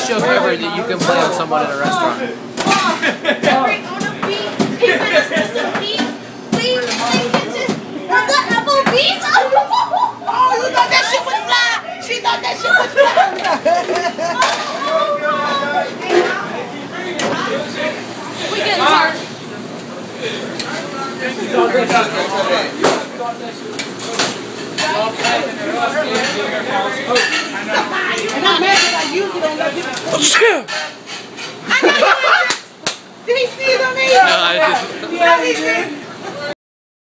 joke ever that you can play on someone in a restaurant. Oh, you thought that shit was fly? She thought that shit was fly. We getting hard. And I'm mad because I usually don't let people. I know you. Did he sneeze on me? No, I didn't. Yeah, he did.